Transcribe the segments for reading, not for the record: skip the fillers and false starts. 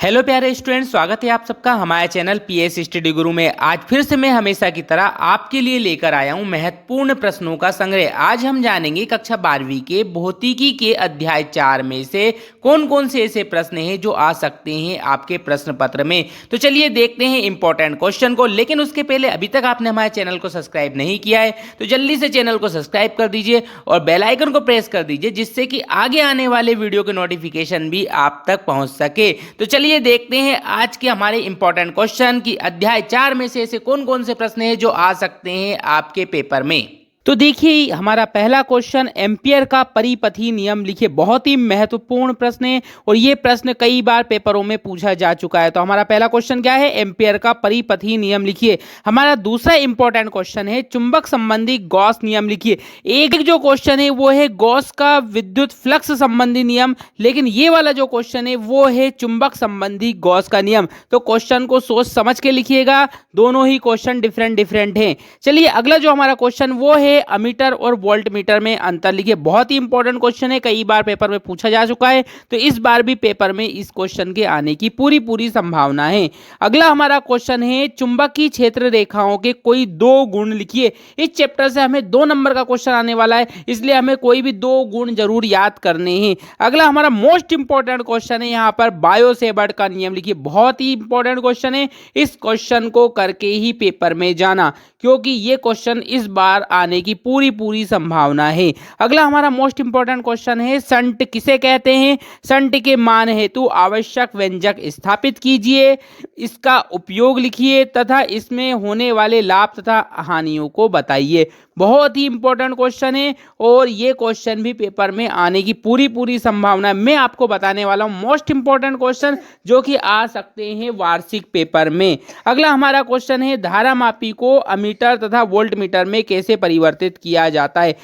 Hello प्यारे student, स्वागत है आप सबका हमारे चैनल पीएस स्टडी गुरु में। आज फिर से मैं हमेशा की तरह आपके लिए लेकर आया हूं महत्वपूर्ण प्रश्नों का संग्रह। आज हम जानेंगे कक्षा 12वीं के भौतिकी के अध्याय 4 में से कौन कौन से ऐसे प्रश्न हैं जो आ सकते हैं आपके प्रश्न पत्र में। तो चलिए देखते हैं इंपॉर्टेंट क्वेश्चन को। लेकिन उसके पहले अभी तक आपने हमारे चैनल को सब्सक्राइब नहीं किया है तो जल्दी से चैनल को सब्सक्राइब कर दीजिए और बेल आइकन को प्रेस कर दीजिए, जिससे कि आगे आने वाले वीडियो के नोटिफिकेशन भी आप तक पहुंच सके। तो चलिए देखते हैं आज के हमारे इंपॉर्टेंट क्वेश्चन की अध्याय 4 में से ऐसे कौन कौन से प्रश्न हैं जो आ सकते हैं आपके पेपर में। तो देखिए हमारा पहला क्वेश्चन, एम्पियर का परिपथी नियम लिखिए। बहुत ही महत्वपूर्ण प्रश्न है और ये प्रश्न कई बार पेपरों में पूछा जा चुका है। तो हमारा पहला क्वेश्चन क्या है? एम्पियर का परिपथी नियम लिखिए। हमारा दूसरा इंपॉर्टेंट क्वेश्चन है चुंबक संबंधी गॉस नियम लिखिए। एक जो क्वेश्चन है वो है गॉस का विद्युत फ्लक्स संबंधी नियम, लेकिन ये वाला जो क्वेश्चन है वो है चुंबक संबंधी गॉस का नियम। तो क्वेश्चन को सोच समझ के लिखिएगा, दोनों ही क्वेश्चन डिफरेंट हैं। चलिए अगला जो हमारा क्वेश्चन वो है अमीटर और वोल्ट मीटर में अंतर लिखिए। बहुत ही इंपॉर्टेंट क्वेश्चन है, कई बार पेपर में पूछा जा चुका है, तो इस बार भी पेपर में इस क्वेश्चन के आने की पूरी संभावना है। अगला हमारा क्वेश्चन है चुंबकीय क्षेत्र रेखाओं के कोई दो गुण लिखिए। इस चैप्टर से हमें 2 नंबर का क्वेश्चन आने वाला है, इसलिए हमें कोई भी 2 गुण जरूर याद करने हैं। अगला हमारा मोस्ट इंपॉर्टेंट क्वेश्चन है यहाँ पर बायो-सेवर्ट का नियम लिखिए। बहुत ही इंपॉर्टेंट क्वेश्चन है, इस क्वेश्चन को करके ही पेपर में जाना, क्योंकि ये क्वेश्चन इस बार आने की पूरी संभावना है। अगला हमारा मोस्ट इंपॉर्टेंट क्वेश्चन है संट किसे कहते हैं? संट के मान हेतु आवश्यक व्यंजक स्थापित कीजिए, इसका उपयोग लिखिए तथा इसमें होने वाले लाभ तथा हानियों को बताइए। बहुत ही इंपॉर्टेंट क्वेश्चन है और ये क्वेश्चन भी पेपर में आने की पूरी संभावना है। मैं आपको बताने वाला हूं मोस्ट इंपॉर्टेंट क्वेश्चन जो कि आ सकते हैं वार्षिक पेपर में। अगला हमारा क्वेश्चन है धारामापी को अमीटर तथा वोल्ट मीटर में कैसे परिवर्तित किया जाता है।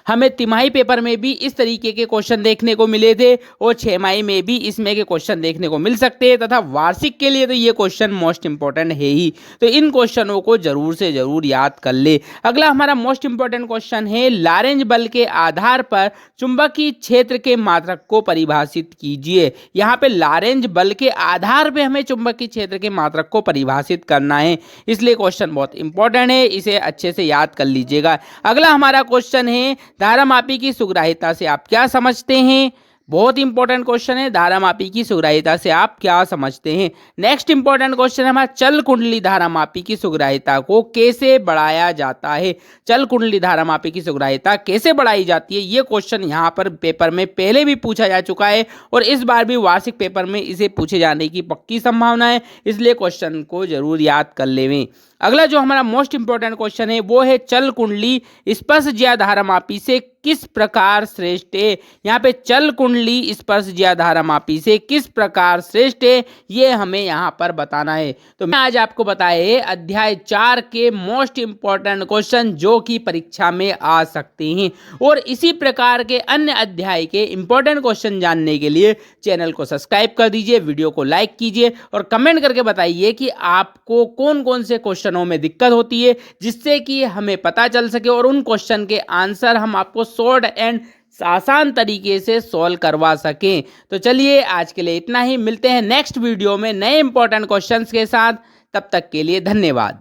हमें तिमाही पेपर में भी इस तरीके के क्वेश्चन देखने को मिले थे और 6 माही में भी इसमें के क्वेश्चन देखने को मिल सकते हैं, तथा वार्षिक के लिए तो ये क्वेश्चन मोस्ट इंपॉर्टेंट है ही। तो इन क्वेश्चनों को जरूर से जरूर याद कर ले। अगला हमारा मोस्ट इंपॉर्टेंट क्वेश्चन है लॉरेंज बल के आधार पर चुंबकीय क्षेत्र के मात्रक को परिभाषित कीजिए। यहाँ पे लॉरेंज बल के आधार पे हमें चुंबकीय क्षेत्र के मात्रक को परिभाषित करना है, इसलिए क्वेश्चन बहुत इंपॉर्टेंट है, इसे अच्छे से याद कर लीजिएगा। अगला हमारा क्वेश्चन है धारामापी की सुग्राह्यता से आप क्या समझते हैं? बहुत इंपॉर्टेंट क्वेश्चन है, धारामापी की सुग्राह्यता से आप क्या समझते हैं। नेक्स्ट इंपॉर्टेंट क्वेश्चन है हमारा चल कुंडली धारामापी की सुग्राह्यता को कैसे बढ़ाया जाता है? चल कुंडली धारामापी की सुग्राह्यता कैसे बढ़ाई जाती है? ये क्वेश्चन यहाँ पर पेपर में पहले भी पूछा जा चुका है और इस बार भी वार्षिक पेपर में इसे पूछे जाने की पक्की संभावना है, इसलिए क्वेश्चन को जरूर याद कर लेवें। अगला जो हमारा मोस्ट इंपॉर्टेंट क्वेश्चन है वो है चल कुंडली स्पर्शज्या धारामापी से किस प्रकार श्रेष्ठ है? यहाँ पे चल कुंडली स्पर्शज्या धारामापी से किस प्रकार श्रेष्ठ है, ये हमें यहाँ पर बताना है। तो मैं आज आपको बताए अध्याय 4 के मोस्ट इंपॉर्टेंट क्वेश्चन जो कि परीक्षा में आ सकते हैं, और इसी प्रकार के अन्य अध्याय के इंपॉर्टेंट क्वेश्चन जानने के लिए चैनल को सब्सक्राइब कर दीजिए, वीडियो को लाइक कीजिए और कमेंट करके बताइए कि आपको कौन कौन से क्वेश्चनों में दिक्कत होती है, जिससे कि हमें पता चल सके और उन क्वेश्चन के आंसर हम आपको शॉर्ट एंड आसान तरीके से सॉल्व करवा सकें। तो चलिए आज के लिए इतना ही, मिलते हैं नेक्स्ट वीडियो में नए इंपॉर्टेंट क्वेश्चंस के साथ। तब तक के लिए धन्यवाद।